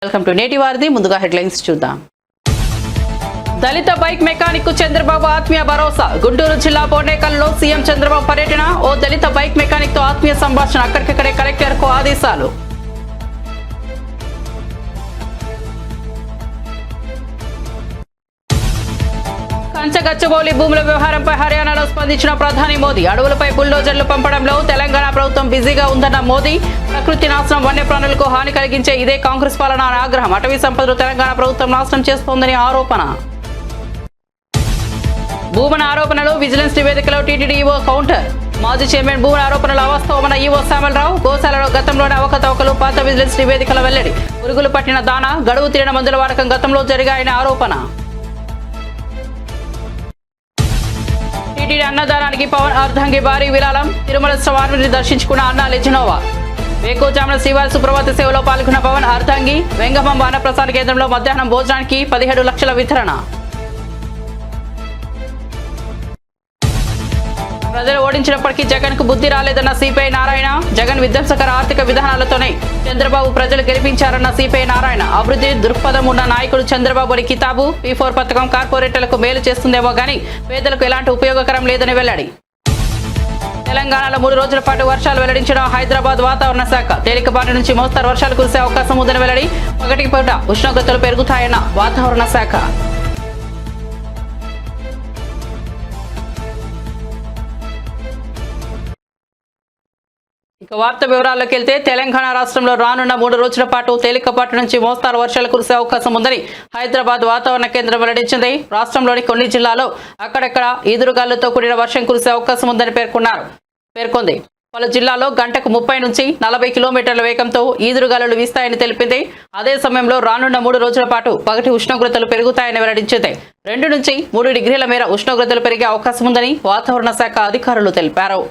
Welcome to నేటి వారధి. ముందుగా హెడ్లైన్స్ చూద్దాం. దళిత బైక్ మెకానిక్ కు చంద్రబాబు ఆత్మీయ భరోసా. గుంటూరు జిల్లా బోర్నేకల్లో సీఎం చంద్రబాబు పర్యటన. ఓ దళిత బైక్ మెకానిక్ తో ఆత్మీయ సంభాషణ. అక్కడికక్కడే కలెక్టర్ కు ఆదేశాలు. కంచగచ్చబౌలి భూముల వ్యవహారంపై హర్యానాలో స్పందించిన ప్రధాని మోదీ. అడవులపై బుల్డోజర్లు పంపడంలో తెలంగాణ ప్రభుత్వం బిజీగా ఉందన్న మోదీ. ప్రకృతి నాశనం, వన్యప్రాణులకు హాని కలిగించే ఇదే కాంగ్రెస్ పాలన అని ఆగ్రహం. అటవీ సంపదలు తెలంగాణ ప్రభుత్వం నాశనం చేస్తోందని ఆరోపణ. భూమన ఆరోపణలు విజిలెన్స్ నివేదికలో టీటీడీ ఈవో కౌంటర్. మాజీ చైర్మన్ భూమన ఆరోపణలు అవాస్తవమన్న ఈవో శ్యామలరావు. గోశాలలో గతంలోనే అవకతవకలు, పాత విజిలెన్స్ నివేదికల వెల్లడి. పురుగులు పట్టిన దాన, గడువు తీరిన మందుల వాడకం గతంలో జరిగాయని ఆరోపణ. టీటీడీ అన్నదానానికి పవన్ అర్ధంగి భారీ విరాళం. తిరుమల స్వామిని దర్శించుకున్న అన్నా లెజినోవా. వేకోజామున శ్రీవారి సుప్రభాత సేవలో పాల్గొన్న పవన్ అర్ధంగి. వెంగమాంబ అన్నప్రసాద కేంద్రంలో మధ్యాహ్నం భోజనానికి 17 లక్షల వితరణ. ప్రజలు ఓడించినప్పటికీ జగన్ కు బుద్ధి రాలేదన్న సిపిఐ నారాయణ. జగన్ విధ్వంసకర ఆర్థిక విధానాలతోనే చంద్రబాబు ప్రజలు గెలిపించారన్న సిపిఐ నారాయణ. అభివృద్ధి దృక్పథం ఉన్న నాయకుడు చంద్రబాబు అని కితాబు. P4 పథకం కార్పొరేటర్లకు మేలు చేస్తుందేమో గానీ పేదలకు ఎలాంటి ఉపయోగకరం లేదని వెల్లడి. తెలంగాణలో 3 రోజుల పాటు వర్షాలు వెల్లడించిన హైదరాబాద్ వాతావరణ శాఖ. తేలికపాటి నుంచి మోస్తరు వర్షాలు కురిసే అవకాశం ఉందని వెల్లడి. పగటికి పూట ఉష్ణోగ్రతలు పెరుగుతాయన్న వాతావరణ శాఖ. ఇక వార్త వివరాల్లోకి వెళ్తే తెలంగాణ రాష్ట్రంలో రానున్న 3 రోజుల పాటు తేలికపాటి నుంచి మోస్తారు వర్షాలు కురిసే అవకాశం ఉందని హైదరాబాద్ వాతావరణ కేంద్రం వెల్లడించింది. రాష్ట్రంలోని కొన్ని జిల్లాల్లో అక్కడక్కడ ఈదురుగాలులతో కూడిన వర్షం కురిసే అవకాశం ఉందని పేర్కొంది. పలు జిల్లాల్లో గంటకు 30 నుంచి 40 కిలోమీటర్ల వేగంతో ఈదురుగాలులు వీస్తాయని తెలిపింది. అదే సమయంలో రానున్న 3 రోజుల పాటు పగటి ఉష్ణోగ్రతలు పెరుగుతాయని వెల్లడించింది. 2 నుంచి 3 డిగ్రీల మేర ఉష్ణోగ్రతలు పెరిగే అవకాశం ఉందని వాతావరణ శాఖ అధికారులు తెలిపారు.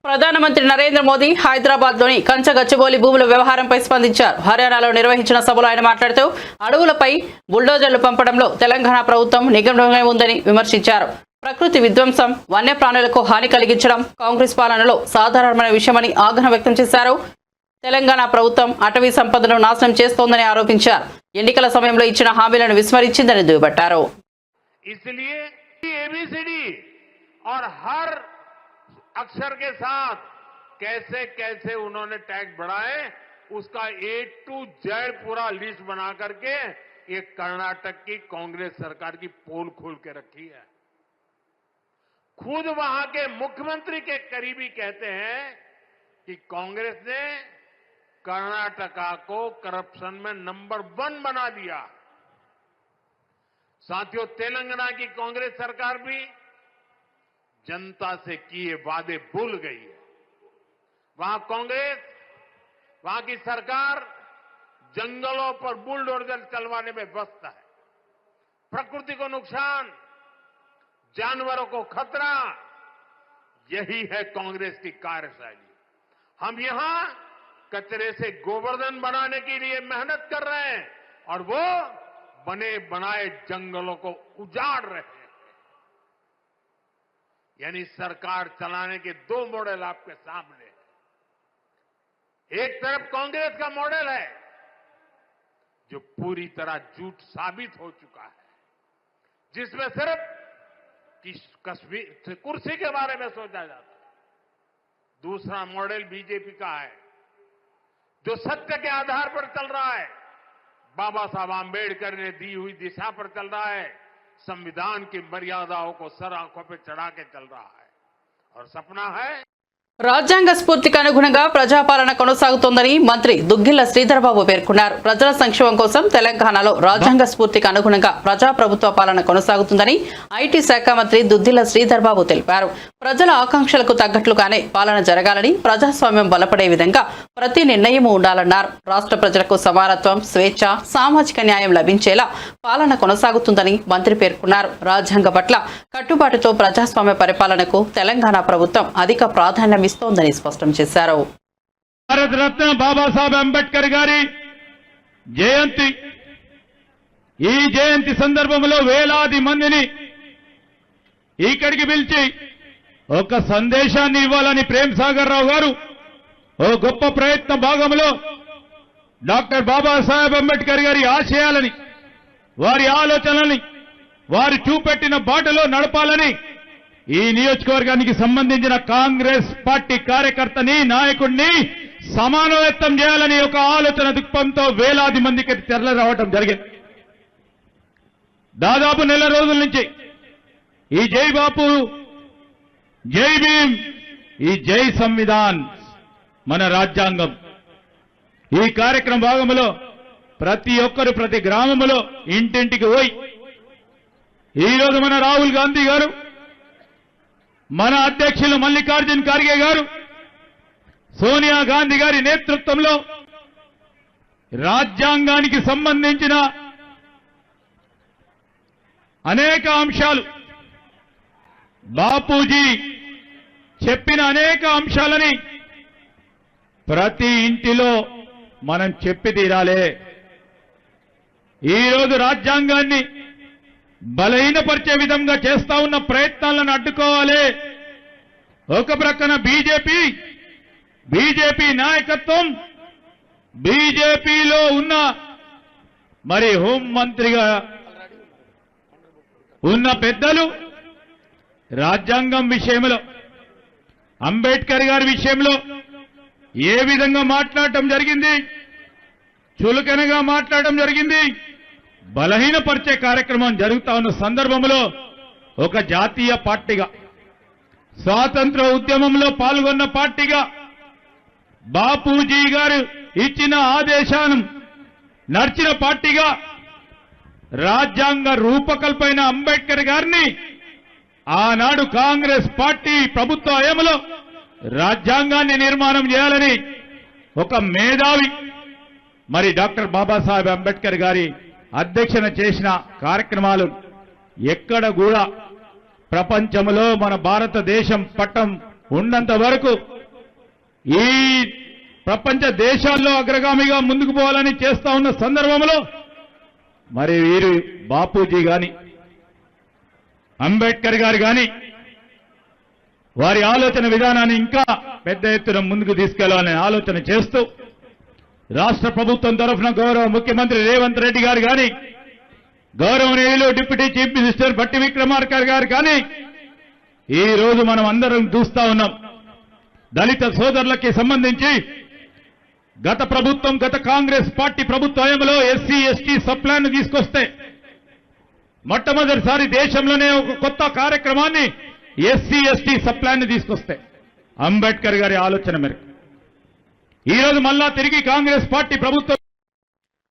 ప్రధానమంత్రి నరేంద్ర మోదీ హైదరాబాద్ లోని కంచగచ్చబౌలి భూముల వ్యవహారంపై స్పందించారు. హర్యానాలో నిర్వహించిన సభలో ఆయన మాట్లాడుతూ అడవులపై బుల్డోజర్లు పంపడంలో తెలంగాణ ప్రభుత్వం నిఘంటువుగా ఉందని విమర్శించారు. ప్రకృతి విధ్వంసం, వన్యప్రాణులకు హాని కలిగించడం కాంగ్రెస్ పాలనలో సాధారణమైన విషయమని ఆగ్రహం వ్యక్తం చేశారు. తెలంగాణ ప్రభుత్వం అటవీ సంపదను నాశనం చేస్తోందని ఆరోపించారు. ఎన్నికల సమయంలో ఇచ్చిన హామీలను విస్మరించిందని దుయ్యబట్టారు. अक्षर के साथ कैसे कैसे उन्होंने टैक्स बढ़ाए उसका A to Z पूरा लिस्ट बना करके ये कर्नाटक की कांग्रेस सरकार की पोल खोल के रखी है. खुद वहां के मुख्यमंत्री के करीबी कहते हैं कि कांग्रेस ने कर्नाटका को करप्शन में नंबर 1 बना दिया. साथियों, तेलंगाना की कांग्रेस सरकार भी जनता से किए वादे भूल गई है. वहां कांग्रेस, वहां की सरकार जंगलों पर बुलडोजर चलवाने में व्यस्त है. प्रकृति को नुकसान, जानवरों को खतरा, यही है कांग्रेस की कार्यशैली. हम यहां कचरे से गोवर्धन बनाने के लिए मेहनत कर रहे हैं और वो बने बनाए जंगलों को उजाड़ रहे हैं. यानी सरकार चलाने के 2 मॉडल आपके सामने है. एक तरफ कांग्रेस का मॉडल है जो पूरी तरह झूठ साबित हो चुका है, जिसमें सिर्फ कुर्सी के बारे में सोचा जाता है. दूसरा मॉडल बीजेपी का है जो सत्य के आधार पर चल रहा है. बाबा साहब आंबेडकर ने दी हुई दिशा पर चल रहा है. संविधान की मर्यादाओं को सर आंखों पे चढ़ा के चल रहा है और सपना है. రాజ్యాంగ స్ఫూర్తికి అనుగుణంగా ప్రజాపాలన కొనసాగుతోందని మంత్రి దుగ్గిళ్ల శ్రీధర్బాబు పేర్కొన్నారు. ప్రజల సంక్షేమం కోసం తెలంగాణలో రాజ్యాంగ స్ఫూర్తికి అనుగుణంగా ప్రజాప్రభుత్వ పాలన కొనసాగుతుందని ఐటీ శాఖ మంత్రి దుగ్గిళ్ల శ్రీధర్బాబు తెలిపారు. ప్రజల ఆకాంక్షలకు తగ్గట్లుగానే పాలన జరగాలని, ప్రజాస్వామ్యం బలపడే విధంగా ప్రతి నిర్ణయము ఉండాలన్నారు. రాష్ట్ర ప్రజలకు సమానత్వం, స్వేచ్ఛ, సామాజిక న్యాయం లభించేలా పాలన కొనసాగుతుందని మంత్రి పేర్కొన్నారు. రాజ్యాంగ పట్ల కట్టుబాటుతో ప్రజాస్వామ్య పరిపాలనకు తెలంగాణ ప్రభుత్వం అధిక ప్రాధాన్యం ఇస్తోందని స్పష్టం చేశారు. భారతరత్న బాబాసాహెబ్ అంబేద్కర్ గారి జయంతి, ఈ జయంతి సందర్భంలో వేలాది మందిని ఇక్కడికి పిలిచి ఒక సందేశాన్ని ఇవ్వాలని ప్రేమ్ సాగర్ రావు గారు ఓ గొప్ప ప్రయత్న భాగంలో డాక్టర్ బాబాసాహెబ్ అంబేద్కర్ గారి ఆశయాలని, వారి ఆలోచనలని, వారు చూపెట్టిన బాటలో నడపాలని ఈ నియోజకవర్గానికి సంబంధించిన కాంగ్రెస్ పార్టీ కార్యకర్తని, నాయకుడిని సమానవేత్తం చేయాలని ఒక ఆలోచన దృక్పథంతో వేలాది మందికి తెరలి రావడం జరిగింది. దాదాపు నెల రోజుల నుంచి ఈ జై బాపు, జై భీమ్, ఈ జై సంవిధాన్, మన రాజ్యాంగం, ఈ కార్యక్రమ భాగంలో ప్రతి ఒక్కరు ప్రతి గ్రామంలో ఇంటింటికి పోయి ఈరోజు మన రాహుల్ గాంధీ గారు, మన అధ్యక్షులు మల్లికార్జున్ ఖార్గే గారు, సోనియా గాంధీ గారి నేతృత్వంలో రాజ్యాంగానికి సంబంధించిన అనేక అంశాలు, బాపూజీ చెప్పిన అనేక అంశాలని ప్రతి ఇంటిలో మనం చెప్పి తీరాలే. ఈరోజు రాజ్యాంగాన్ని బలహీనపరిచే విధంగా చేస్తా ఉన్న ప్రయత్నాలను అడ్డుకోవాలి. ఒక ప్రక్కన బీజేపీ నాయకత్వం, బీజేపీలో ఉన్న మరి హోంమంత్రిగా ఉన్న పెద్దలు రాజ్యాంగం విషయంలో, అంబేద్కర్ గారి విషయంలో ఏ విధంగా మాట్లాడటం జరిగింది, చులకనగా మాట్లాడటం జరిగింది, బలహీనపరిచే కార్యక్రమం జరుగుతా ఉన్న సందర్భంలో ఒక జాతీయ పార్టీగా, స్వాతంత్ర ఉద్యమంలో పాల్గొన్న పార్టీగా, బాపూజీ గారు ఇచ్చిన ఆదేశాలను నడిచిన పార్టీగా, రాజ్యాంగ రూపకల్పైన అంబేద్కర్ గారిని ఆనాడు కాంగ్రెస్ పార్టీ ప్రభుత్వ హయాంలో రాజ్యాంగాన్ని నిర్మాణం చేయాలని ఒక మేధావి మరి డాక్టర్ బాబాసాహెబ్ అంబేద్కర్ గారి అధ్యక్షన చేసిన కార్యక్రమాలు ఎక్కడ కూడా ప్రపంచంలో మన భారతదేశం పట్టం ఉన్నంత వరకు ఈ ప్రపంచ దేశాల్లో అగ్రగామిగా ముందుకు పోవాలని చేస్తా ఉన్న సందర్భంలో మరి వీరు బాపూజీ గాని, అంబేద్కర్ గారు గాని వారి ఆలోచన విధానాన్ని ఇంకా పెద్ద ఎత్తున ముందుకు తీసుకెళ్లాలని ఆలోచన చేస్తూ రాష్ట్ర ప్రభుత్వం తరఫున గౌరవ ముఖ్యమంత్రి రేవంత్ రెడ్డి గారు గాని, గౌరవనీయులు deputy chief minister Bhatti Vikramarka గారు కానీ ఈ రోజు మనం అందరం చూస్తా ఉన్నాం. దళిత సోదరులకి సంబంధించి గత ప్రభుత్వం, గత కాంగ్రెస్ పార్టీ ప్రభుత్వ హయాంలో ఎస్సీ ఎస్టీ సప్లాన్ తీసుకొస్తే మొట్టమొదటిసారి దేశంలోనే ఒక కొత్త కార్యక్రమాన్ని ఎస్సీ ఎస్టీ సప్లాన్ తీసుకొస్తే అంబేద్కర్ గారి ఆలోచన మేరకు ఈరోజు మళ్ళా తిరిగి కాంగ్రెస్ పార్టీ ప్రభుత్వం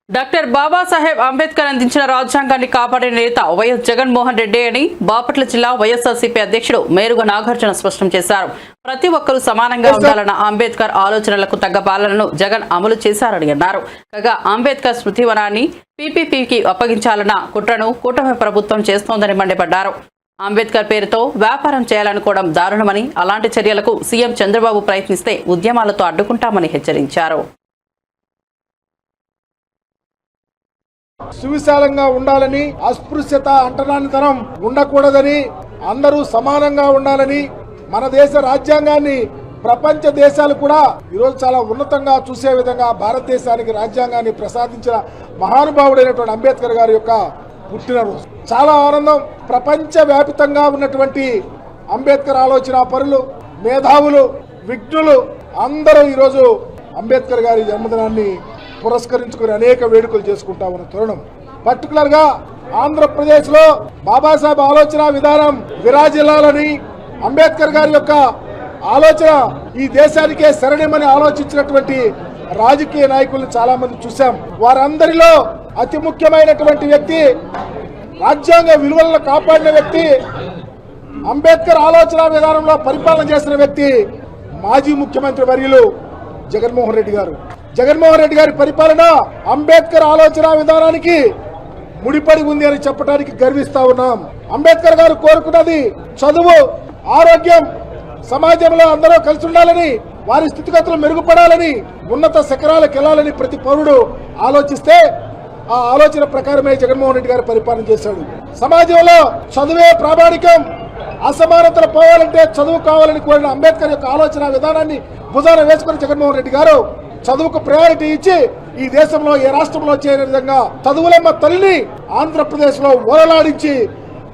డాక్టర్ బాబాసాహెబ్ అంబేద్కర్ అందించిన రాజ్యాంగాన్ని కాపాడిన నేత వైఎస్ జగన్మోహన్ రెడ్డి అని బాపట్ల జిల్లా వైఎస్ఆర్సీపీ అధ్యక్షుడు మేరుగ నాగార్జున స్పష్టం చేశారు. ప్రతి ఒక్కరూ సమానంగా ఉండాలన్న అంబేద్కర్ ఆలోచనలకు తగ్గ పాలనను జగన్ అమలు చేశారని అన్నారు. కాగా అంబేద్కర్ స్మృతివనాన్ని పీపీపీకి అప్పగించాలన్న కుట్రను కూటమి ప్రభుత్వం చేస్తోందని మండిపడ్డారు. అంబేద్కర్ పేరుతో వ్యాపారం చేయాలనుకోవడం దారుణమని, అలాంటి చర్యలకు సీఎం చంద్రబాబు ప్రయత్నిస్తే ఉద్యమాలతో అడ్డుకుంటామని హెచ్చరించారు. సువిశాలంగా ఉండాలని, అస్పృశ్యత అంటరానితనం ఉండకూడదని, అందరూ సమానంగా ఉండాలని, మన దేశ రాజ్యాంగాన్ని ప్రపంచ దేశాలు కూడా ఈరోజు చాలా ఉన్నతంగా చూసే విధంగా భారతదేశానికి రాజ్యాంగాన్ని ప్రసాదించిన మహానుభావుడైనటువంటి అంబేద్కర్ గారి యొక్క పుట్టినరోజు. చాలా ఆనందం. ప్రపంచ వ్యాపితంగా ఉన్నటువంటి అంబేద్కర్ ఆలోచన పరులు, మేధావులు, విజ్ఞులు అందరూ ఈరోజు అంబేద్కర్ గారి జన్మదినాన్ని పురస్కరించుకుని అనేక వేడుకలు చేసుకుంటా ఉన్న తరుణం. పర్టికులర్ గా ఆంధ్రప్రదేశ్ లో బాబాసాహెబ్ ఆలోచన విధానం విరాజిల్లాలని, అంబేద్కర్ గారి యొక్క ఆలోచన ఈ దేశానికే శరణ్యమని ఆలోచించినటువంటి రాజకీయ నాయకులను చాలా మంది చూశాం. వారందరిలో అతి ముఖ్యమైనటువంటి వ్యక్తి, రాజ్యాంగ విలువలను కాపాడిన వ్యక్తి, అంబేద్కర్ ఆలోచన విధానంలో పరిపాలన చేసిన వ్యక్తి మాజీ ముఖ్యమంత్రి వర్యులు జగన్మోహన్ రెడ్డి గారు. జగన్మోహన్ రెడ్డి గారి పరిపాలన అంబేద్కర్ ఆలోచన విధానానికి ముడిపడి ఉంది అని చెప్పడానికి గర్విస్తా ఉన్నాం. అంబేద్కర్ గారు కోరుకున్నది చదువు, ఆరోగ్యం, సమాజంలో అందరూ కలిసి ఉండాలని, వారి స్థితిగతులు మెరుగుపడాలని, ఉన్నత శిఖరాలకు వెళ్లాలని ప్రతి పౌరుడు ఆలోచిస్తే ఆ ఆలోచన ప్రకారమే జగన్మోహన్ రెడ్డి గారు పరిపాలన చేశాడు. సమాజంలో చదువే ప్రామాణికం, అసమానతలు పోవాలంటే చదువు కావాలని కోరిన అంబేద్కర్ యొక్క ఆలోచన విధానాన్ని భుజాన వేసుకుని జగన్మోహన్ రెడ్డి గారు చదువుకు ప్రయారిటీ ఇచ్చి ఈ దేశంలో ఏ రాష్ట్రంలో చేయని విధంగా చదువులమ్మ తల్లిని ఆంధ్రప్రదేశ్ లో ఓరలాడించి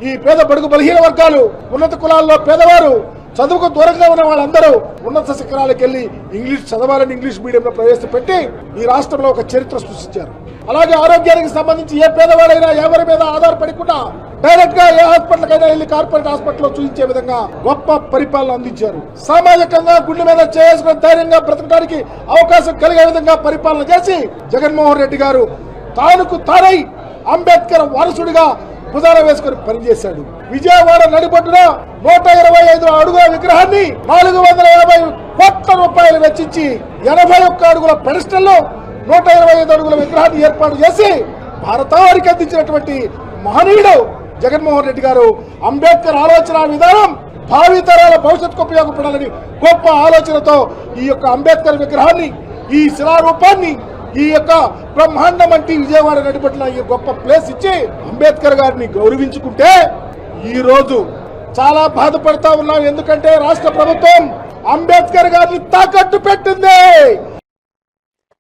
ఈ పేద బడుగు బలహీన వర్గాలు, ఉన్నత కులాల్లో పేదవారు, చదువుకు దూరంగా ఉన్న వాళ్ళందరూ ఉన్నత శిఖరాలకు వెళ్లి ఇంగ్లీష్ చదవాలని ఇంగ్లీష్ మీడియంలో ప్రవేశపెట్టి ఈ రాష్ట్రంలో ఒక చరిత్ర సృష్టించారు. అలాగే ఆరోగ్యానికి సంబంధించి ఏ పేదవాడైనా ఎవరి మీద ఆధారపడకుండా డైరెక్ట్ గా ఏ హాస్పిటల్కైనా వెళ్లి కార్పొరేట్ హాస్పిటల్లో చూపించే విధంగా గొప్ప పరిపాలన అందించారు. సామాజికంగా గుండె మీద చేసుకుని ధైర్యంగా బ్రతకడానికి అవకాశం కలిగే విధంగా పరిపాలన చేసి జగన్మోహన్ రెడ్డి గారు తానుకు తానై అంబేద్కర్ వారసుడిగా భుజాన వేసుకుని పనిచేశాడు. విజయవాడ నడిబొడ్డున 125 అడుగుల విగ్రహాన్ని 450 కోట్ల రూపాయలు వెచ్చించి 81 అడుగుల పెడస్టల్ లో 125 అడుగుల విగ్రహాన్ని ఏర్పాటు చేసి భారతానికి అందించినటువంటి మహనీయుడు జగన్మోహన్ రెడ్డి గారు. అంబేద్కర్ ఆలోచన విధానం భావితరాల భవిష్యత్తుకు ఉపయోగపడాలని గొప్ప ఆలోచనతో ఈ యొక్క అంబేద్కర్ విగ్రహాన్ని, ఈ శిలారూపాన్ని, ఈ యొక్క బ్రహ్మాండం వంటి విజయవాడ నడిపట్ల ఈ గొప్ప ప్లేస్ ఇచ్చి అంబేద్కర్ గారిని గౌరవించుకుంటే ఈ రోజు చాలా బాధపడతా ఉన్నాం. ఎందుకంటే రాష్ట్ర ప్రభుత్వం అంబేద్కర్ గారిని తాకట్టు పెట్టింది.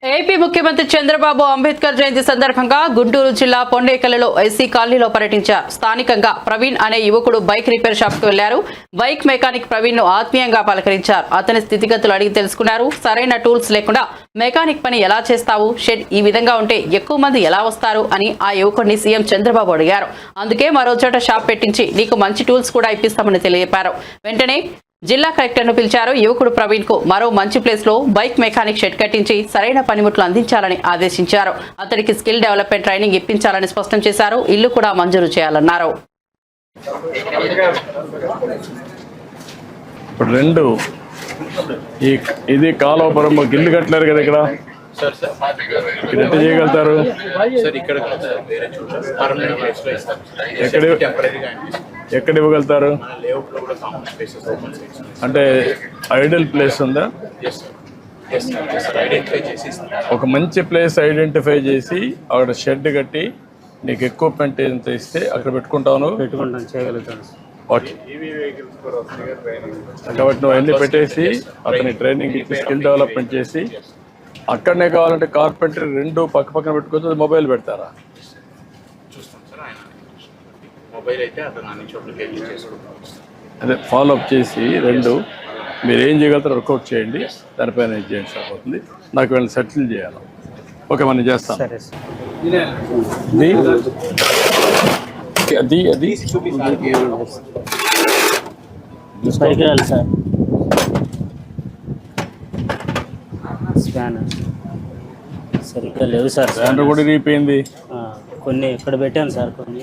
ఏపీ ముఖ్యమంత్రి చంద్రబాబు అంబేద్కర్ జయంతి సందర్భంగా గుంటూరు జిల్లా పొండేకలలో ఎస్సీ కాలనీలో పర్యటించారు. స్థానికంగా ప్రవీణ్ అనే యువకుడు బైక్ రిపేర్ షాప్ కు వెళ్లారు. బైక్ మెకానిక్ ప్రవీణ్ ను ఆత్మీయంగా పలకరించారు. అతని స్థితిగతులు అడిగి తెలుసుకున్నారు. సరైన టూల్స్ లేకుండా మెకానిక్ పని ఎలా చేస్తావు, షెడ్ ఈ విధంగా ఉంటే ఎక్కువ మంది ఎలా వస్తారు అని ఆ యువకుడిని సీఎం చంద్రబాబు అడిగారు. అందుకే మరో చోట షాప్ పెట్టించి నీకు మంచి టూల్స్ కూడా ఇప్పిస్తామని తెలియజేశారు. వెంటనే జిల్లా కలెక్టర్ ను పిలిచారు. యువకుడు ప్రవీణ్ కు మరో మంచి ప్లేస్ లో బైక్ మెకానిక్ షెడ్ కట్టించి సరైన పనిముట్లు అందించాలని ఆదేశించారు. అతడికి స్కిల్ డెవలప్మెంట్ ట్రైనింగ్ ఇప్పించాలని స్పష్టం చేశారు. ఇల్లు కూడా మంజూరు చేయాలన్నారు. రెండు ఇది కాలువపురం ఇల్లు కట్టలేరు కదా ఇక్కడ ఎట్లా చేయగలుగుతారు? ఎక్కడ ఇవ్వగలుగుతారు? అంటే ఐడియల్ ప్లేస్ ఉందా? ఒక మంచి ప్లేస్ ఐడెంటిఫై చేసి అక్కడ షెడ్ కట్టి నీకు ఎక్విప్మెంట్ ఎంత ఇస్తే అక్కడ పెట్టుకుంటాను. చేయగలుగుతాను. ఓకే, కాబట్టి నువ్వు అన్ని పెట్టేసి అతని ట్రైనింగ్ ఇచ్చి స్కిల్ డెవలప్మెంట్ చేసి అక్కడనే కావాలంటే కార్పెంటర్ రెండు పక్క పక్కన పెట్టుకోవచ్చు. మొబైల్ పెడతారా? అదే ఫాలో అప్ చేసి రెండు మీరు ఏం చేయగలుగుతారో వర్కౌట్ చేయండి. దానిపైన ఏం చేయండి సరిపోతుంది. నాకు వీళ్ళని సెటిల్ చేయాలి. ఓకే, మనం చేస్తాం. అది అది సార్ స్కానర్ సరిగ్గా లేవు సార్. స్కానర్ కూడా ఇరిగిపోయింది. కొన్ని ఇక్కడ పెట్టాను సార్. కొన్ని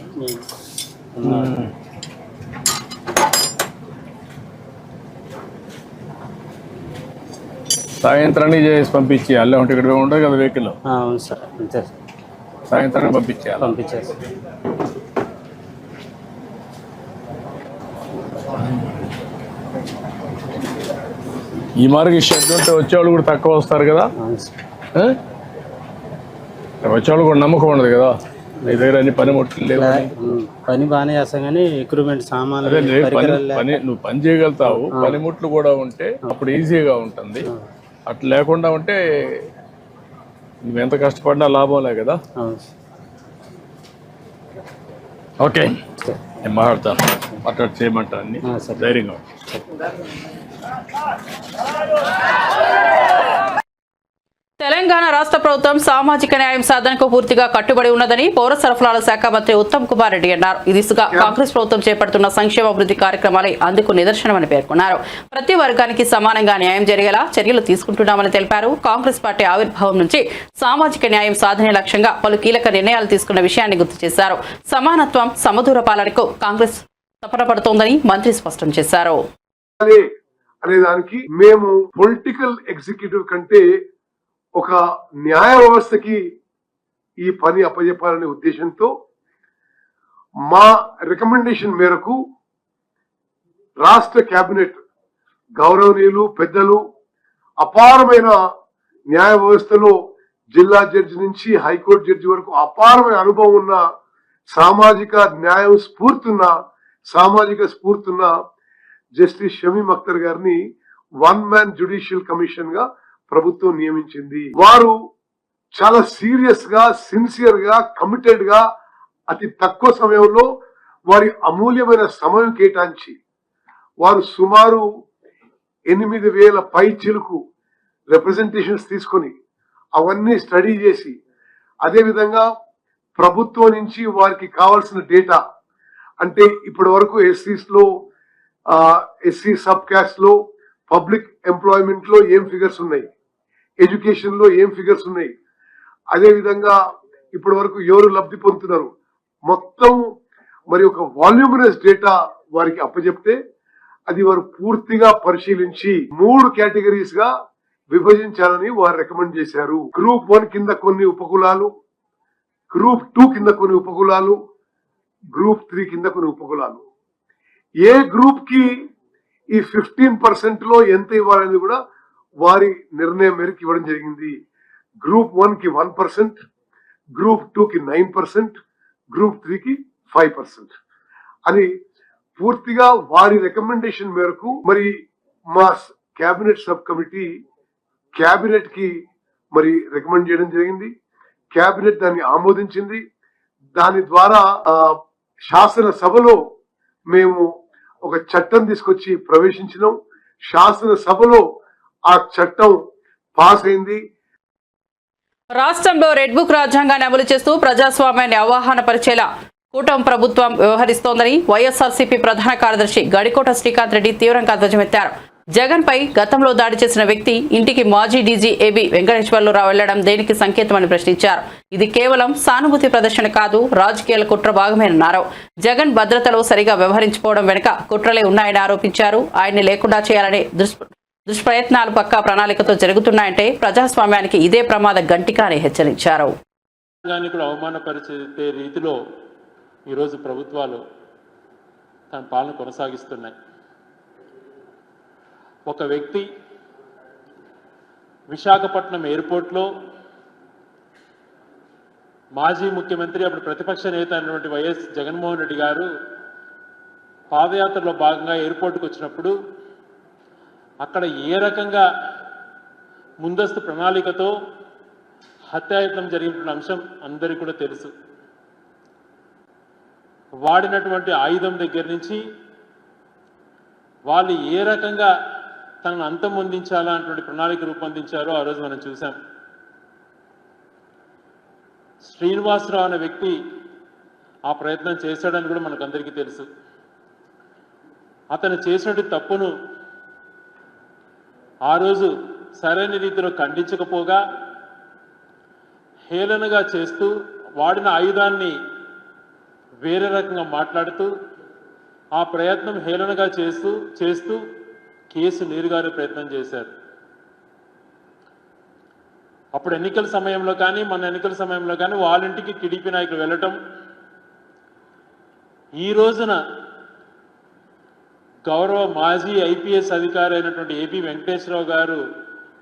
సాయంత్రానికి చేసి పంపించేయాలి. అంటే ఇక్కడ ఉండదు కదా వెహికల్. అవును సార్, అంతే సార్. సాయంత్రానికి పంపించేయాలి. పంపించేసి ఈ మార్గం షెడ్ ఉంటే వచ్చేవాళ్ళు కూడా తక్కువ వస్తారు కదా. వచ్చేవాళ్ళు కూడా నమ్మకం ఉండదు కదా. నీ దగ్గర అన్ని పనిముట్లు లేవు. పని బాగానే చేస్తాం కానీ ఎక్విప్మెంట్ సామాన్లు పని నువ్వు పని చేయగలుగుతావు. పనిముట్లు కూడా ఉంటే అప్పుడు ఈజీగా ఉంటుంది. అట్లా లేకుండా ఉంటే నువ్వు ఎంత కష్టపడినా లాభంలే కదా. ఓకే, నేను మాట్లాడు చేయమంటా అన్ని ధైర్యంగా. తెలంగాణ రాష్ట్ర ప్రభుత్వం సామాజిక న్యాయం సాధనకు పూర్తిగా కట్టుబడి ఉన్నదని పౌర సరఫరాల శాఖ మంత్రి ఉత్తమ్ కుమార్ రెడ్డి అన్నారు. ఈ దిశగా కాంగ్రెస్ ప్రభుత్వం చేపడుతున్న సంక్షేమ అభివృద్ధి కార్యక్రమాలే అందుకు నిదర్శనమని పేర్కొన్నారు. ప్రతి వర్గానికి సమానంగా న్యాయం జరిగేలా చర్యలు తీసుకుంటున్నామని తెలిపారు. కాంగ్రెస్ పార్టీ ఆవిర్భావం నుంచి సామాజిక న్యాయం సాధనే లక్ష్యంగా పలు కీలక నిర్ణయాలు తీసుకున్న విషయాన్ని గుర్తు చేశారు. సమానత్వం, సమదూర పాలనకు కాంగ్రెస్ తపన పడుతోందని మంత్రి స్పష్టం చేశారు. అనేదానికి మేము పొలిటికల్ ఎగ్జిక్యూటివ్ కంటే ఒక న్యాయ వ్యవస్థకి ఈ పని అప్పజెప్పాలనే ఉద్దేశంతో మా రికమెండేషన్ మేరకు రాష్ట్ర కేబినెట్ గౌరవనీయులు పెద్దలు అపారమైన న్యాయ వ్యవస్థలో జిల్లా జడ్జి నుంచి హైకోర్టు జడ్జి వరకు అపారమైన అనుభవం ఉన్న, సామాజిక న్యాయం స్ఫూర్తి ఉన్న సామాజిక స్ఫూర్తున్న జస్టిస్ షమీమ్ అఖ్తర్ గారిని 1 మ్యాన్ జ్యుడిషియల్ కమిషన్ గా ప్రభుత్వం నియమించింది. వారు చాలా సీరియస్ గా, సిన్సియర్ గా, కమిటెడ్ గా అతి తక్కువ సమయంలో వారి అమూల్యమైన సమయం కేటాయించి వారు సుమారు 8,000 పై చిలుకు రిప్రజెంటేషన్స్ తీసుకొని అవన్నీ స్టడీ చేసి, అదేవిధంగా ప్రభుత్వం నుంచి వారికి కావాల్సిన డేటా, అంటే ఇప్పటి వరకు ఎస్సీస్ లో, ఎస్సీ సబ్ క్యాస్ట్ లో, పబ్లిక్ ఎంప్లాయ్మెంట్ లో ఏం ఫిగర్స్ ఉన్నాయి, ఎడ్యుకేషన్ లో ఏం ఫిగర్స్ ఉన్నాయి, అదేవిధంగా ఇప్పటి వరకు ఎవరు లబ్ధి పొందుతున్నారు, మొత్తం మరి ఒక వాల్యూమినస్ డేటా వారికి అప్పచెప్తే అది వారు పూర్తిగా పరిశీలించి 3 కేటగిరీస్ గా విభజించాలని వారు రికమెండ్ చేశారు. గ్రూప్ 1 కింద కొన్ని ఉపకులాలు, గ్రూప్ 2 కింద కొన్ని ఉపకులాలు, గ్రూప్ 3 కింద కొన్ని ఉపకులాలు. ఏ గ్రూప్ కి ఈ 15% లో ఎంత ఇవ్వాలని కూడా వారి నిర్ణయం మేరకు ఇవ్వడం జరిగింది. గ్రూప్ 1 కి 1%, గ్రూప్ 2 కి 9%, గ్రూప్ 3 కి 5% అని పూర్తిగా వారి రికమెండేషన్ మేరకు మరి మా కేబినెట్ సబ్ కమిటీ కేబినెట్ కి మరి రికమెండ్ చేయడం జరిగింది. కేబినెట్ దాన్ని ఆమోదించింది. దాని ద్వారా శాసనసభలో మేము ఒక చట్టం తీసుకొచ్చి ప్రవేశించినాం. శాసనసభలో ఆ చట్టం పాస్ అయింది. రాష్ట్రంలో రెడ్ బుక్ రాజ్యాంగాన్ని అమలు చేస్తూ ప్రజాస్వామ్యాన్ని అవగాహన పరిచేలా కూటమి ప్రభుత్వం వ్యవహరిస్తోందని వైఎస్ఆర్సీపీ ప్రధాన కార్యదర్శి గడికోట శ్రీకాంత్ రెడ్డి తీవ్రంగా ధ్వజమెత్తారు. జగన్ పై గతంలో దాడి చేసిన వ్యక్తి ఇంటికి మాజీ డీజీ ఏబీ వెంకటేశ్వర్లరావు వెళ్లడం దేనికి సంకేతమని ప్రశ్నించారు. ఇది కేవలం సానుభూతి ప్రదర్శన కాదు, రాజకీయాల కుట్ర భాగమేనన్నారు. జగన్ భద్రతలో సరిగా వ్యవహరించుకోవడం వెనుక కుట్రలే ఉన్నాయని ఆరోపించారు. ఆయన్ని లేకుండా చేయాలనే దుష్ప్రయత్నాలు పక్కా ప్రణాళికతో జరుగుతున్నాయంటే ప్రజాస్వామ్యానికి ఇదే ప్రమాద గంటిక అని హెచ్చరించారు. అవమానపరిచే రీతిలో ఈరోజు ప్రభుత్వాలు తన పాలన కొనసాగిస్తున్నాయి. ఒక వ్యక్తి విశాఖపట్నం ఎయిర్పోర్ట్లో మాజీ ముఖ్యమంత్రి, అప్పుడు ప్రతిపక్ష నేత అయినటువంటి వైఎస్ జగన్మోహన్ రెడ్డి గారు పాదయాత్రలో భాగంగా ఎయిర్పోర్ట్కి వచ్చినప్పుడు అక్కడ ఏ రకంగా ముందస్తు ప్రణాళికతో హత్యాయత్నం జరిగిన అంశం అందరికీ కూడా తెలుసు. వాడినటువంటి ఆయుధం దగ్గర నుంచి వాళ్ళు ఏ రకంగా తనను అంతమొందించాలా అటువంటి ప్రణాళిక రూపొందించారో ఆ రోజు మనం చూసాం. శ్రీనివాసరావు అనే వ్యక్తి ఆ ప్రయత్నం చేశాడని కూడా మనకందరికీ తెలుసు. అతను చేసినటువంటి తప్పును ఆ రోజు సరైన రీతిలో ఖండించకపోగా హేళనగా చేస్తూ, వాడిన ఆయుధాన్ని వేరే రకంగా మాట్లాడుతూ, ఆ ప్రయత్నం హేళనగా చేస్తూ కేసు నీరుగారే ప్రయత్నం చేశారు. అప్పుడు ఎన్నికల సమయంలో కానీ, మన ఎన్నికల సమయంలో కానీ వాళ్ళ ఇంటికి టీడీపీ నాయకులు వెళ్ళటం, ఈ రోజున గౌరవ మాజీ ఐపీఎస్ అధికారి అయినటువంటి ఏబీ వెంకటేశ్వరరావు గారు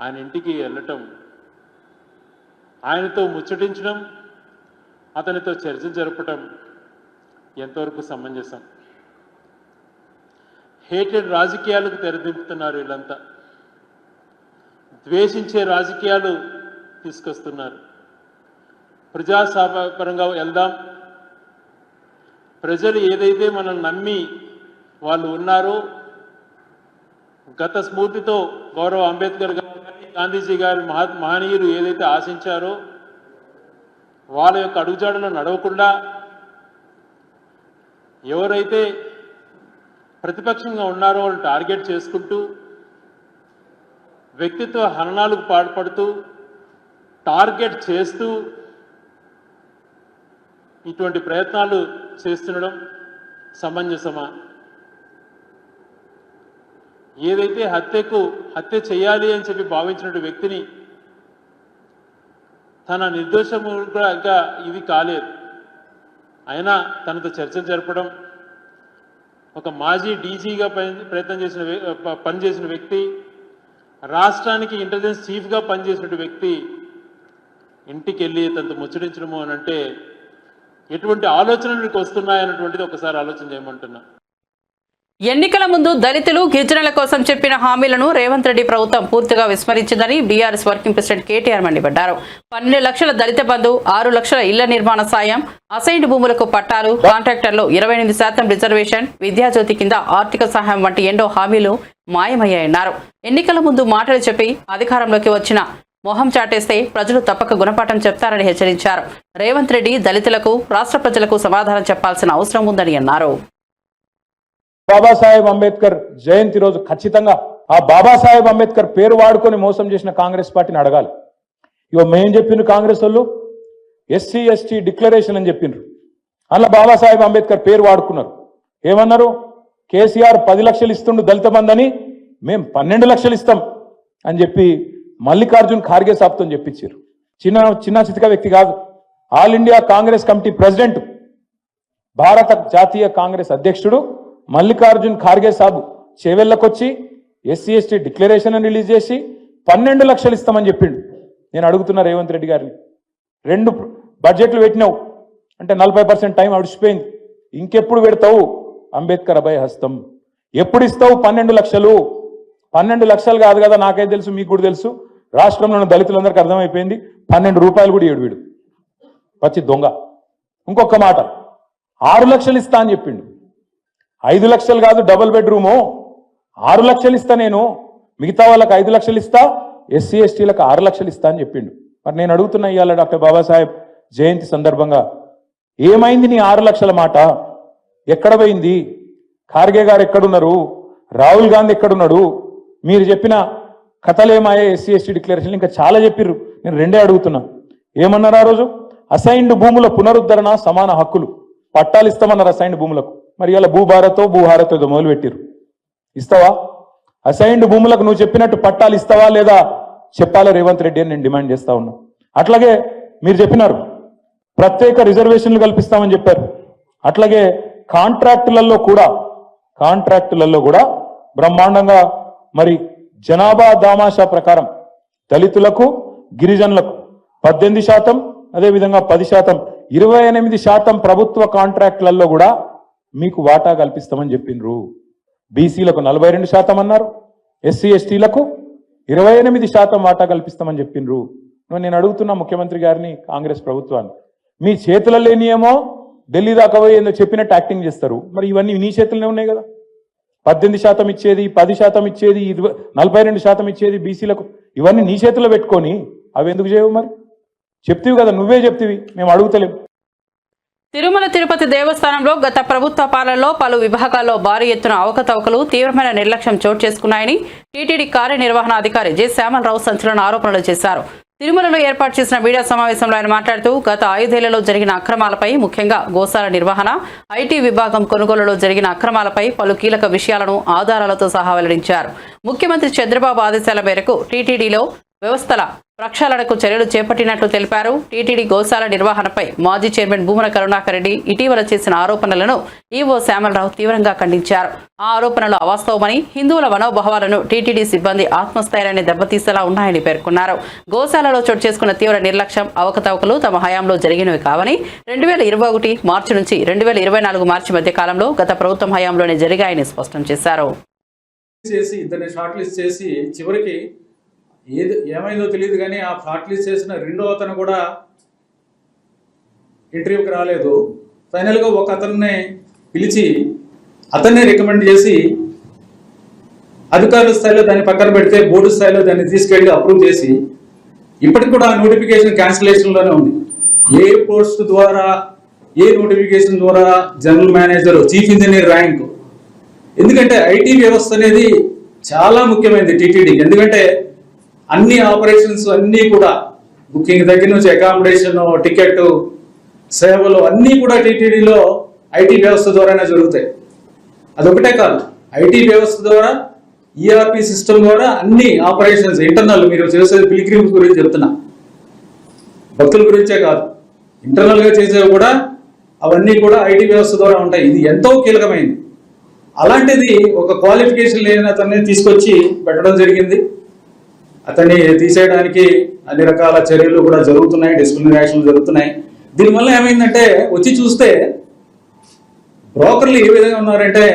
ఆయన ఇంటికి వెళ్ళటం, ఆయనతో ముచ్చటించడం, అతనితో చర్చలు జరపటం ఎంతవరకు సమంజసం? హేటెడ్ రాజకీయాలకు తెరదింపుతున్నారు వీళ్ళంతా. ద్వేషించే రాజకీయాలు తీసుకొస్తున్నారు. ప్రజాస్వామ్యపరంగా వెళ్దాం, ప్రజలు ఏదైతే మనల్ని నమ్మి వాళ్ళు ఉన్నారో, గత స్ఫూర్తితో గౌరవ అంబేద్కర్ గారు, గాంధీజీ గారి మహనీయులు ఏదైతే ఆశించారో వాళ్ళ యొక్క అడుగుజాడలో నడవకుండా ఎవరైతే ప్రతిపక్షంగా ఉన్నారో వాళ్ళు టార్గెట్ చేసుకుంటూ, వ్యక్తిత్వ హననాలకు పాల్పడుతూ, టార్గెట్ చేస్తూ ఇటువంటి ప్రయత్నాలు చేస్తుండడం సమంజసమా? ఏదైతే హత్య చేయాలి అని చెప్పి భావించిన వ్యక్తిని తన నిర్దోషముగా ఇది కాలేదు, అయినా తనతో చర్చలు జరపడం, ఒక మాజీ డీజీగా పనిచేసిన వ్యక్తి, రాష్ట్రానికి ఇంటెలిజెన్స్ చీఫ్గా పనిచేసిన వ్యక్తి ఇంటికి వెళ్ళి తనతో ముచ్చటించడము అని అంటే ఎటువంటి ఆలోచనలు మీకు వస్తున్నాయన్నటువంటిది ఒకసారి ఆలోచన చేయమంటున్నా. ఎన్నికల ముందు దళితులు గిరిజనుల కోసం చెప్పిన హామీలను రేవంత్ రెడ్డి ప్రభుత్వం పూర్తిగా విస్మరించిందని బీఆర్ఎస్ వర్కింగ్ ప్రెసిడెంట్ కేటీఆర్ మండిపడ్డారు. 12 లక్షల దళిత బంధు, 6 లక్షల ఇళ్ల నిర్మాణ సాయం, అసైన్డ్ భూములకు పట్టాలు, కాంట్రాక్టర్లు 28% రిజర్వేషన్, విద్యాజ్యోతి కింద ఆర్థిక సహాయం వంటి ఎన్నో హామీలు మాయమయ్యాయన్నారు. ఎన్నికల ముందు మాటలు చెప్పి అధికారంలోకి వచ్చిన మొహం చాటేస్తే ప్రజలు తప్పక గుణపాఠం చెప్తారని హెచ్చరించారు. రేవంత్ రెడ్డి దళితులకు, రాష్ట్ర ప్రజలకు సమాధానం చెప్పాల్సిన అవసరం ఉందని అన్నారు. బాబాసాహెబ్ అంబేద్కర్ జయంతి రోజు ఖచ్చితంగా ఆ బాబాసాహెబ్ అంబేద్కర్ పేరు వాడుకొని మోసం చేసిన కాంగ్రెస్ పార్టీని అడగాలి. ఇగో మేం చెప్పిండ్రు కాంగ్రెస్ వాళ్ళు ఎస్సీ ఎస్టీ డిక్లరేషన్ అని చెప్పిండ్రు. అలా బాబాసాహెబ్ అంబేద్కర్ పేరు వాడుకున్నారు. ఏమన్నారు? కేసీఆర్ 10 లక్షలు ఇస్తుండు దళిత బంధని, మేం 12 లక్షలు ఇస్తాం అని చెప్పి మల్లికార్జున్ ఖార్గే సాబ్తో చెప్పించారు. చిన్న చితిక వ్యక్తి కాదు. All India Congress committee president, భారత జాతీయ కాంగ్రెస్ అధ్యక్షుడు మల్లికార్జున్ ఖార్గే సాబు చేవెళ్ళకొచ్చి ఎస్సీ ఎస్టీ డిక్లరేషన్ రిలీజ్ చేసి 12 లక్షలు ఇస్తామని చెప్పిండు. నేను అడుగుతున్నా రేవంత్ రెడ్డి గారిని, 2 బడ్జెట్లు పెట్టినావు అంటే 40% టైం అడిచిపోయింది. ఇంకెప్పుడు పెడతావు అంబేద్కర్ అభయ హస్తం? ఎప్పుడు ఇస్తావు 12 లక్షలు? 12 లక్షలు కాదు కదా, నాకైతే తెలుసు, మీకు కూడా తెలుసు, రాష్ట్రంలో ఉన్న దళితులందరికీ అర్థమైపోయింది. 12 రూపాయలు కూడా ఏడు వీడు పచ్చి దొంగ. ఇంకొక మాట, 6 లక్షలు ఇస్తా అని చెప్పిండు. 5 లక్షలు కాదు, డబుల్ బెడ్రూము 6 లక్షలు ఇస్తా నేను, మిగతా వాళ్ళకి 5 లక్షలు ఇస్తా, ఎస్సీ ఎస్టీలకు 6 లక్షలు ఇస్తా అని చెప్పిండు. మరి నేను అడుగుతున్నా ఇవాళ డాక్టర్ బాబాసాహెబ్ జయంతి సందర్భంగా, ఏమైంది నీ 6 లక్షల మాట? ఎక్కడ పోయింది? ఖార్గే గారు ఎక్కడున్నారు? రాహుల్ గాంధీ ఎక్కడున్నాడు? మీరు చెప్పిన కథలేమాయే ఎస్సీ ఎస్టీ డిక్లరేషన్ ఇంకా చాలా చెప్పిర్రు. నేను 2 అడుగుతున్నా. ఏమన్నారు ఆ రోజు? అసైన్డ్ భూముల పునరుద్ధరణ, సమాన హక్కులు, పట్టాలు ఇస్తామన్నారు అసైన్డ్ భూములకు. మరి ఇలా భూభారతో భూహారతో ఏదో మొదలు పెట్టిరు. ఇస్తావా? అసైన్డ్ భూములకు నువ్వు చెప్పినట్టు పట్టాలు ఇస్తావా లేదా చెప్పాలా రేవంత్ రెడ్డి అని నేను డిమాండ్ చేస్తా ఉన్నా. అట్లాగే మీరు చెప్పినారు ప్రత్యేక రిజర్వేషన్లు కల్పిస్తామని చెప్పారు. అట్లాగే కాంట్రాక్టులలో కూడా బ్రహ్మాండంగా మరి జనాభా దామాషా ప్రకారం దళితులకు, గిరిజనులకు 18%, అదేవిధంగా 10%, 28% ప్రభుత్వ కాంట్రాక్టులలో కూడా మీకు వాటా కల్పిస్తామని చెప్పిండ్రు. బీసీలకు 42% అన్నారు, ఎస్సీ ఎస్టీలకు 28% వాటా కల్పిస్తామని చెప్పిండ్రు. నేను అడుగుతున్నా ముఖ్యమంత్రి గారిని, కాంగ్రెస్ ప్రభుత్వాన్ని, మీ చేతుల్లో లేనియేమో ఢిల్లీ దాకా పోయి ఏందో చెప్పినట్టు యాక్టింగ్ చేస్తారు. మరి ఇవన్నీ నీ చేతుల్లోనే ఉన్నాయి కదా. 18% ఇచ్చేది, 10% ఇచ్చేది, 42% ఇచ్చేది బీసీలకు, ఇవన్నీ నీ చేతుల్లో పెట్టుకొని అవి ఎందుకు చేయవు? మరి చెప్తివి కదా, నువ్వే చెప్తివి, మేము అడుగుతలేం. తిరుమల తిరుపతి దేవస్థానంలో గత ప్రభుత్వ పాలనలో పలు విభాగాల్లో భారీ ఎత్తున అవకతవకలు, తీవ్రమైన నిర్లక్ష్యం చోటు చేసుకున్నాయని టీటీడీ కార్యనిర్వహణాధికారి జె శ్యామలరావు సంచలన ఆరోపణలు చేశారు. తిరుమలలో ఏర్పాటు చేసిన మీడియా సమావేశంలో ఆయన మాట్లాడుతూ గత 5 ఏళ్లలో జరిగిన అక్రమాలపై, ముఖ్యంగా గోశాల నిర్వహణ, ఐటీ విభాగం కొనుగోలులో జరిగిన అక్రమాలపై పలు కీలక విషయాలను ఆధారాలతో సహా వెల్లడించారు. ముఖ్యమంత్రి చంద్రబాబు ఆదేశాల మేరకు టీటీడీలో వ్యవస్థల ప్రక్షాళనకు చర్యలు చేపట్టినట్లు తెలిపారు. టీటీడీ గోశాల నిర్వహణపై మాజీ చైర్మన్ భూమన కరుణాకర్ రెడ్డి ఇటీవల చేసిన ఆరోపణలను ఈవో శ్యామలరావు తీవ్రంగా ఖండించారు. ఆ ఆరోపణలు అవాస్తవమని, హిందువుల మనోభావాలను టీటీడీ సిబ్బంది ఆత్మస్థైర్యాన్ని దెబ్బతీసేలా ఉన్నాయని పేర్కొన్నారు. గోశాలలో చోటు చేసుకున్న తీవ్ర నిర్లక్ష్యం, అవకతవకలు తమ హయాంలో జరిగినవి కావని, 2021 మార్చి నుంచి 2024 మార్చి మధ్య కాలంలో గత ప్రభుత్వం హయాంలోనే జరిగాయని స్పష్టం చేశారు. చివరికి ఏమైందో తెలియదు కానీ ఆ షార్ట్ లిస్ట్ చేసిన 2వ అతను కూడా ఇంటర్వ్యూకి రాలేదు. ఫైనల్గా ఒక అతన్ని పిలిచి అతన్నే రికమెండ్ చేసి అధికారుల స్థాయిలో దాన్ని పక్కన పెడితే బోర్డు స్థాయిలో దాన్ని తీసుకెళ్లి అప్రూవ్ చేసి ఇప్పటికి కూడా ఆ నోటిఫికేషన్ క్యాన్సిలేషన్లోనే ఉంది. ఏ పోస్ట్ ద్వారా, ఏ నోటిఫికేషన్ ద్వారా general manager, chief engineer rank. ఎందుకంటే ఐటీ వ్యవస్థ అనేది చాలా ముఖ్యమైనది టీటీడీకి. ఎందుకంటే అన్ని ఆపరేషన్స్ అన్నీ కూడా బుకింగ్ దగ్గర నుంచి అకామిడేషన్, టికెట్, సేవలు అన్నీ కూడా టీటీడీలో ఐటీ వ్యవస్థ ద్వారానే జరుగుతాయి. అదొకటే కాదు, ఐటీ వ్యవస్థ ద్వారా, ఈఆర్పి సిస్టమ్ ద్వారా అన్ని ఆపరేషన్స్ ఇంటర్నల్, మీరు చేసేది పిలిగ్రిమ్స్ గురించి చెప్తున్నా, భక్తుల గురించే కాదు, ఇంటర్నల్గా చేసేవి కూడా అవన్నీ కూడా ఐటీ వ్యవస్థ ద్వారా ఉంటాయి. ఇది ఎంతో కీలకమైంది. అలాంటిది ఒక క్వాలిఫికేషన్ లేని అతన్ని తీసుకొచ్చి పెట్టడం జరిగింది. అతన్ని తీసేయడానికి అన్ని రకాల చర్యలు కూడా జరుగుతున్నాయి, డిసిప్లినరీ యాక్షన్లు జరుగుతున్నాయి. దీనివల్ల ఏమైందంటే వచ్చి చూస్తే బ్రోకర్లు ఏ విధంగా ఉన్నారంటే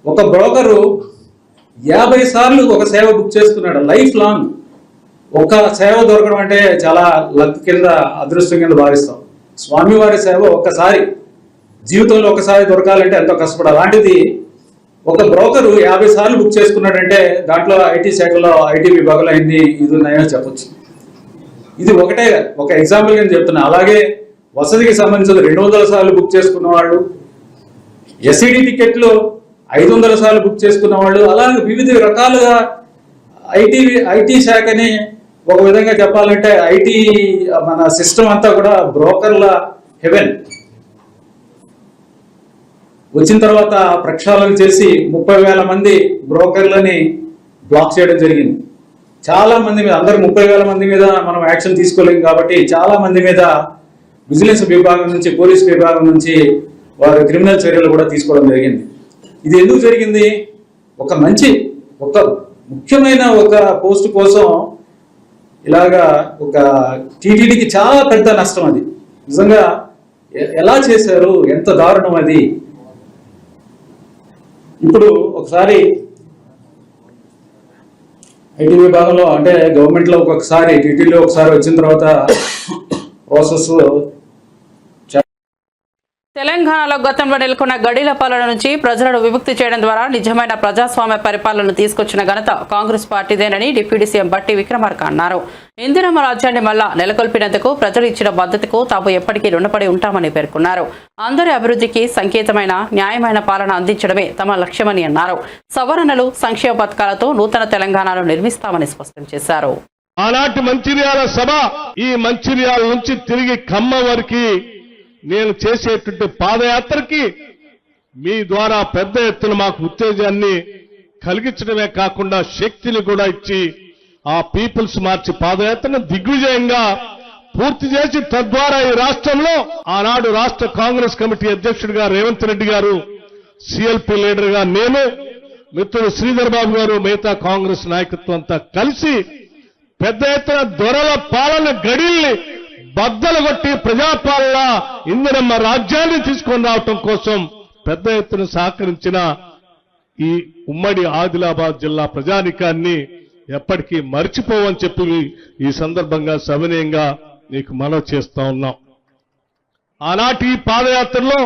ఒక బ్రోకరు 50 సార్లు ఒక సేవ బుక్ చేసుకున్నాడు లైఫ్ లాంగ్. ఒక సేవ దొరకడం అంటే చాలా లక్ కింద, అదృష్టం కింద భావిస్తాం. స్వామివారి సేవ ఒక్కసారి జీవితంలో ఒకసారి దొరకాలంటే ఎంతో కష్టపడాలి. అలాంటిది ఒక బ్రోకరు 50 సార్లు బుక్ చేసుకున్నాడంటే దాంట్లో ఐటీ శాఖలో, ఐటీ విభాగంలో అయింది ఇది ఉన్నాయో చెప్పొచ్చు. ఇది ఒకటే ఒక ఎగ్జాంపుల్ నేను చెప్తున్నా. అలాగే వసతికి సంబంధించిన 200 సార్లు బుక్ చేసుకున్న వాళ్ళు, ఎస్ఈడి టికెట్లు 500 సార్లు బుక్ చేసుకున్న వాళ్ళు, అలాగే వివిధ రకాలుగా ఐటీ శాఖని ఒక విధంగా చెప్పాలంటే ఐటీ మన సిస్టమ్ అంతా కూడా బ్రోకర్ల హెవెన్. వచ్చిన తర్వాత ప్రక్షాళన చేసి 30,000 మంది బ్రోకర్లని బ్లాక్ చేయడం జరిగింది. చాలా మంది మీద, అందరు 30,000 మంది మీద మనం యాక్షన్ తీసుకోలేము కాబట్టి చాలా మంది మీద విజిలెన్స్ విభాగం నుంచి, పోలీస్ విభాగం నుంచి వారు క్రిమినల్ చర్యలు కూడా తీసుకోవడం జరిగింది. ఇది ఎందుకు జరిగింది? ఒక ముఖ్యమైన ఒక పోస్ట్ కోసం ఇలాగా ఒక టీటీడీకి చాలా పెద్ద నష్టం. అది నిజంగా ఎలా చేశారు, ఎంత దారుణం అది. ఇప్పుడు ఒకసారి ఐటీ విభాగంలో అంటే గవర్నమెంట్లో ఒక్కొక్కసారి, టీటీడీలో ఒకసారి వచ్చిన తర్వాత ప్రాసెస్. తెలంగాణలో గతంలో నెలకొన్న గడీల పాలన నుంచి ప్రజలను విముక్తి చేయడం ద్వారా నిజమైన ప్రజాస్వామ్య పరిపాలనను తీసుకొచ్చిన ఘనత కాంగ్రెస్ పార్టీదేనని డిప్యూటీ సీఎం బట్టి విక్రమార్క అన్నారు. ఇందిరమ్మ రాజ్యాన్ని మళ్లా నెలకొల్పినందుకు ప్రజలు ఇచ్చిన మద్దతుకు తాము ఎప్పటికీ రుణపడి ఉంటామని పేర్కొన్నారు. అందరి అభివృద్ధికి సంకేతమైన న్యాయమైన పాలన అందించడమే తమ లక్ష్యమని అన్నారు. సవరణలు, సంక్షేమ పథకాలతో నూతన తెలంగాణను నిర్మిస్తామని స్పష్టం చేశారు. ఆనాటి మంచిర్యాల సభ, ఈ మంచిర్యాల నుంచి తిరిగి ఖమ్మం వరకు నేను చేసేటువంటి పాదయాత్రకి మీ ద్వారా పెద్ద ఎత్తున మాకు ఉత్తేజాన్ని కలిగించడమే కాకుండా శక్తిని కూడా ఇచ్చి ఆ పీపుల్స్ మార్చి పాదయాత్రను దిగ్విజయంగా పూర్తి చేసి తద్వారా ఈ రాష్ట్రంలో ఆనాడు రాష్ట్ర కాంగ్రెస్ కమిటీ అధ్యక్షుడిగా రేవంత్ రెడ్డి గారు, సిఎల్పి లీడర్ గా నేను, మిత్రుడు శ్రీధర్ బాబు గారు, మిగతా కాంగ్రెస్ నాయకత్వం అంతా కలిసి పెద్ద ఎత్తున దొరల పాలన గడిల్ని బద్దలు కొట్టి ప్రజాపాలన, ఇందిరమ్మ రాజ్యాన్ని తీసుకొని రావటం కోసం పెద్ద ఎత్తున సహకరించిన ఈ ఉమ్మడి ఆదిలాబాద్ జిల్లా ప్రజానికాన్ని ఎప్పటికీ మర్చిపోవని చెప్పి ఈ సందర్భంగా సవినయంగా నీకు మనవి చేస్తా ఉన్నాం. ఆనాటి పాదయాత్రలో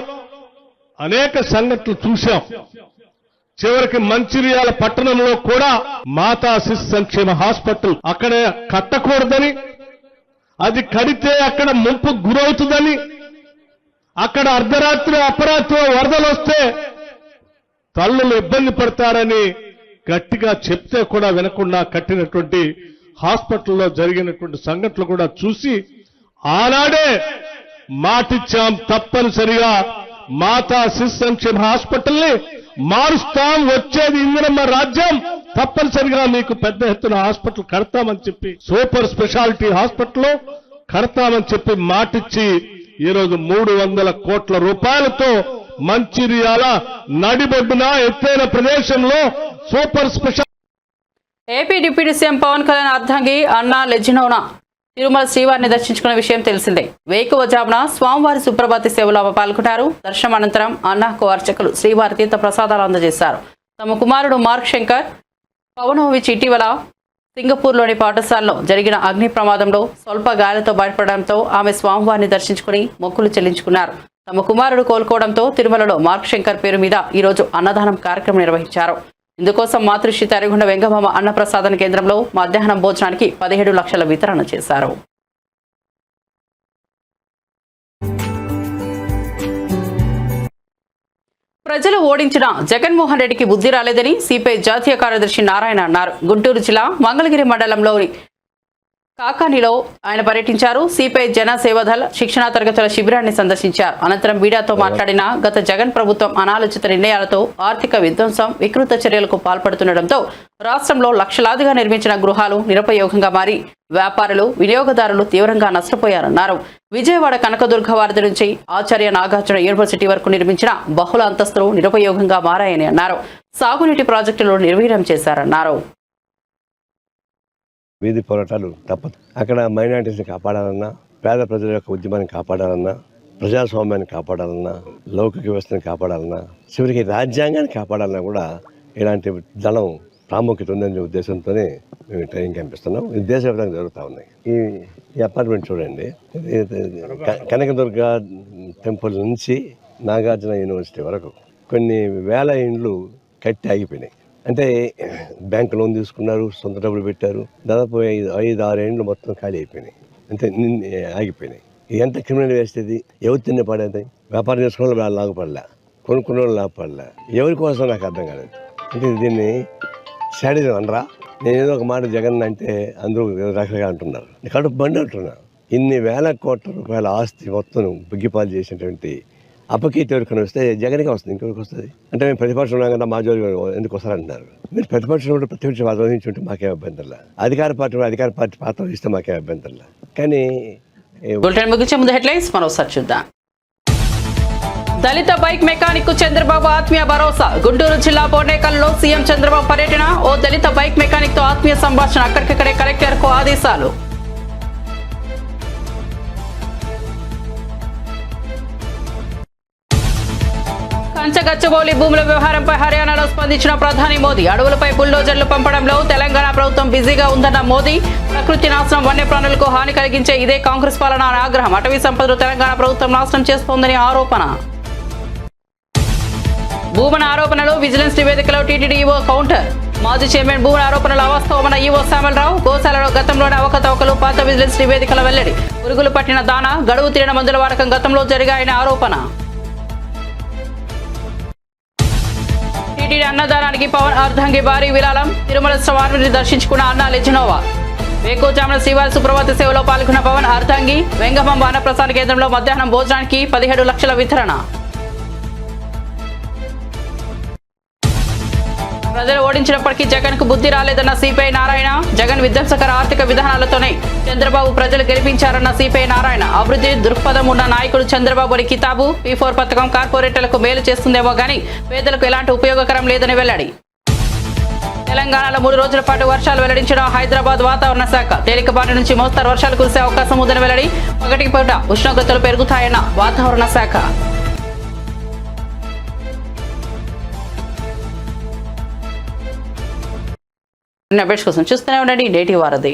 అనేక సంఘటనలు చూశాం. చివరికి మంచిర్యాల పట్టణంలో కూడా మాతా శిశు సంక్షేమ హాస్పిటల్ అక్కడ కట్టకూడదని, అది కడితే అక్కడ ముంపు గురవుతుందని, అక్కడ అర్ధరాత్రి అపరాత్రి వరదలు వస్తే తల్లులు ఇబ్బంది పడతారని గట్టిగా చెప్తే కూడా వినకుండా కట్టినటువంటి హాస్పిటల్లో జరిగినటువంటి సంఘటనలు కూడా చూసి ఆనాడే మాటిచ్చాం, తప్పనిసరిగా మాతా శిశు సంక్షేమ హాస్పిటల్ని మారుస్తాం, వచ్చేది ఇందిరమ్మ రాజ్యం, తప్పనిసరిగా మీకు పెద్ద ఎత్తున హాస్పిటల్ కడతామని చెప్పి, సూపర్ స్పెషాలిటీ హాస్పిటల్ కడతామని చెప్పి మాటిచ్చి ఈరోజు 300 కోట్ల రూపాయలతో మంచిర్యాల నడిబొడ్డున ఎత్తైన ప్రదేశంలో super speciality. AP deputy CM Pawan Kalyan అర్ధాంగి అన్నా లెజినోనా తిరుమల శ్రీవారిని దర్శించుకున్న విషయం తెలిసిందే. వేకువజామున స్వామివారి సుప్రభాతి సేవలో పాల్గొన్నారు. దర్శనం అనంతరం అన్నాకు అర్చకులు శ్రీవారి తీర్థ ప్రసాదాలు అందజేశారు. తమ కుమారుడు మార్క్ శంకర్ పవనోవిచ్ ఇటీవల సింగపూర్లోని పాఠశాలలో జరిగిన అగ్ని ప్రమాదంలో స్వల్ప గాయాలతో బయటపడడంతో ఆమె స్వామివారిని దర్శించుకుని మొక్కులు చెల్లించుకున్నారు. తమ కుమారుడు కోలుకోవడంతో తిరుమలలో మార్క్ శంకర్ పేరు మీద ఈరోజు అన్నదానం కార్యక్రమం నిర్వహించారు. ఇందుకోసం మాతృశ్రీ తరిగొండ వెంగమామ అన్నప్రసాదన కేంద్రంలో మధ్యాహ్నం భోజనానికి 17 లక్షల వితరణ చేశారు. ప్రజలు ఓడించిన జగన్మోహన్ రెడ్డికి బుద్ధి రాలేదని సిపిఐ జాతీయ కార్యదర్శి నారాయణ అన్నారు. గుంటూరు జిల్లా మంగళగిరి మండలంలోని కాకానిలో ఆయన పర్యటించారు. సిపిఐ జన సేవాదళ శిక్షణా తరగతుల శిబిరాన్ని సందర్శించారు. అనంతరం మీడియాతో మాట్లాడిన గత జగన్ ప్రభుత్వం అనాలోచిత నిర్ణయాలతో ఆర్థిక విధ్వంసం, వికృత చర్యలకు పాల్పడుతుండటంతో రాష్ట్రంలో లక్షలాదిగా నిర్మించిన గృహాలు నిరుపయోగంగా మారి వ్యాపారులు, వినియోగదారులు తీవ్రంగా నష్టపోయారన్నారు. విజయవాడ కనకదుర్గ వారధి నుంచి ఆచార్య నాగార్జున యూనివర్సిటీ వరకు నిర్మించిన బహుళ అంతస్తులు నిరుపయోగంగా మారాయని అన్నారు. సాగునీటి ప్రాజెక్టులు నిర్వీర్యం చేశారన్నారు. వీధి పోరాటాలు తప్పదు. అక్కడ మైనారిటీస్ని కాపాడాలన్నా, పేద ప్రజల యొక్క ఉద్యమాన్ని కాపాడాలన్నా ప్రజాస్వామ్యాన్ని కాపాడాలన్నా, లౌకిక వ్యవస్థను కాపాడాలన్నా, చివరికి రాజ్యాంగాన్ని కాపాడాలన్నా కూడా ఇలాంటి దళం ప్రాముఖ్యత ఉందనే ఉద్దేశంతోనే మేము ట్రైనింగ్ క్యాంప్ ఇస్తున్నాం. ఇది దేశవ్యాప్తంగా జరుగుతూ ఉన్నాయి. ఈ అపార్ట్మెంట్ చూడండి, కనకదుర్గ టెంపుల్ నుంచి నాగార్జున యూనివర్సిటీ వరకు కొన్ని వేల ఇండ్లు కట్టి ఆగిపోయినాయి. అంటే బ్యాంకు లోన్ తీసుకున్నారు, సొంత డబ్బులు పెట్టారు, దాదాపు 5-6 ఇండ్లు మొత్తం ఖాళీ అయిపోయినాయి, అంటే ఆగిపోయినాయి. ఎంత క్రిమినల్ వేస్ట్ ఇది? ఎవరు తిన్న పడేది? వ్యాపారం చేసుకున్న వాళ్ళు లాభపడలే, కొనుక్కున్న వాళ్ళు లాభపడలే. ఎవరి కోసం నాకు అర్థం కాలేదు. అంటే దీన్ని శాడిజం అనరా? నేను ఏదో ఒక మాట జగన్ అంటే అందరూ రకరకాలు అంటున్నారు, కడుపు బండి అంటున్నా. ఇన్ని వేల కోట్ల రూపాయల ఆస్తి మొత్తం బుగ్గిపాలు చేసినటువంటి అపకీర్తి ఎవరికైనా వస్తే జగన్కే వస్తుంది, ఇంకెవరికి వస్తుంది? అంటే మేము ప్రతిపక్షం ఉన్నాం కదా, మా జోలి ఎందుకు వస్తారంటున్నారు. మీరు ప్రతిపక్షంలో ప్రతిపక్షం వహించుంటే మాకేం అభ్యంతరంలా, అధికార పార్టీ పాత్ర ఇస్తే మాకేం అభ్యంతరంలా. కానీ ముగించే ముందు హెడ్లైన్స్ మరోసారి చూద్దాం. దళిత బైక్ మెకానిక్ కు చంద్రబాబు ఆత్మీయ భరోసా. గుంటూరు జిల్లా బోర్నేకల్లో సీఎం చంద్రబాబు పర్యటన. ఓ దళిత బైక్ మెకానిక్ తో ఆత్మీయ సంభాషణ. అక్కడికక్కడే కలెక్టర్ కు ఆదేశాలు. కంచగచ్చబౌలి భూముల వ్యవహారంపై హర్యానాలో స్పందించిన ప్రధాని మోదీ. అడవులపై బుల్డోజర్లు పంపడంలో తెలంగాణ ప్రభుత్వం బిజీగా ఉందన్న మోదీ. ప్రకృతి నాశనం, వన్యప్రాణులకు హాని కలిగించే ఇదే కాంగ్రెస్ పాలన అని ఆగ్రహం. అటవీ సంపదను తెలంగాణ ప్రభుత్వం నాశనం చేస్తోందని ఆరోపణ. భూమన ఆరోపణలు విజిలెన్స్ నివేదికలో టీటీడీ ఈవో కౌంటర్. మాజీ చైర్మన్ భూమన ఆరోపణలు అవాస్తవమన్న ఈవో శ్యామలరావు. గోశాలలో గతంలోనే అవకతవకలు, పాత విజిలెన్స్ నివేదికల వెల్లడి. పురుగులు పట్టిన దానా, గడువు తీరిన మందుల వాడకం గతంలో జరిగాయని ఆరోపణ. టీటీడీ అన్నదానానికి పవన్ అర్ధంగి భారీ విరాళం. తిరుమల స్వామిని దర్శించుకున్న అన్నా లెజినోవా. వేకోజామున శ్రీవారి సుప్రభాత సేవలో పాల్గొన్న పవన్ అర్ధంగి. వెంగమాంబ అన్నప్రసాద కేంద్రంలో మధ్యాహ్నం భోజనానికి 17 లక్షల వితరణ. ప్రజలు ఓడించినప్పటికీ జగన్ కు బుద్ధి రాలేదన్న సిపిఐ నారాయణ. జగన్ విధ్వంసకర ఆర్థిక విధానాలతోనే చంద్రబాబు ప్రజలు గెలిపించారన్న సిపిఐ నారాయణ. అభివృద్ధి దృక్పథం ఉన్న నాయకుడు చంద్రబాబు అని కితాబు. P4 పథకం కార్పొరేటర్లకు మేలు చేస్తుందేమో గానీ పేదలకు ఎలాంటి ఉపయోగకరం లేదని వెల్లడి. తెలంగాణలో 3 రోజుల పాటు వర్షాలు వెల్లడించిన హైదరాబాద్ వాతావరణ శాఖ. తేలికపాటి నుంచి మోస్తరు వర్షాలు కురిసే అవకాశం ఉందని వెల్లడి. పగటికి పూట ఉష్ణోగ్రతలు పెరుగుతాయన్న వాతావరణ శాఖ. అప్డేట్స్ కోసం చూస్తూనే ఉండండి నేటి వారధి.